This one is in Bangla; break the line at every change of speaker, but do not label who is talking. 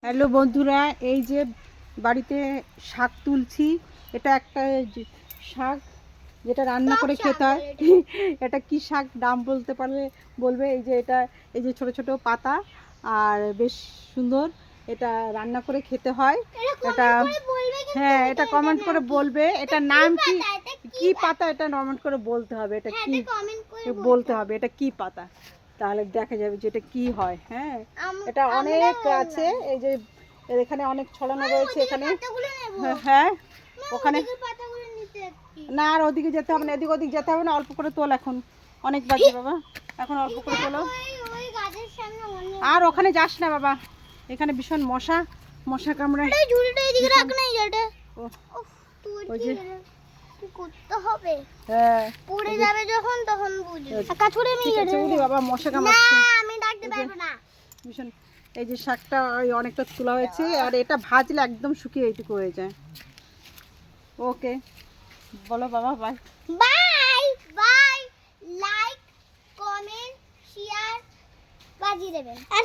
হ্যালো বন্ধুরা, এই যে বাড়িতে শাক তুলছি। এটা একটা শাক যেটা রান্না করে খেতে হয়। এটা কি শাক নাম বলতে পারলে বলবে। এই যে এটা, এই যে ছোট ছোট পাতা আর বেশ সুন্দর। এটা রান্না করে খেতে হয়। এটা হ্যাঁ, এটা কমেন্ট করে বলবে এটার নাম কি, কি পাতা, এটা কমেন্ট করে বলতে হবে। এটা কি বলতে হবে, এটা কি পাতা, তাহলে দেখা যাবে যে এটা কি হয়। হ্যাঁ, এটা অনেক আছে। এই যে এখানে অনেক ছড়ানো রয়েছে এখানে। হ্যাঁ, ওখানে না, আর ওদিকে যেতে হবে না, এদিক ওদিক যেতে হবে না। অল্প করে তোল, এখন অনেক বাজে বাবা, এখন অল্প করে তোলো। আর ওখানে যাস না বাবা, এখানে ভীষণ মশা, মশা কামড়ায়। ওই যে হ্যাঁ, পড়ে যাবে যখন তখন বুঝবে। বাবা মশা কামড়াচ্ছে ভীষণ। এই যে শাকটা অনেকটা তোলা হয়েছে, আর এটা ভাজলে একদম শুকিয়ে এইটুকু হয়ে যায়। ওকে বলো বাবা, bye
bye bye. Like, comment, share বাজিয়ে দেবেন আর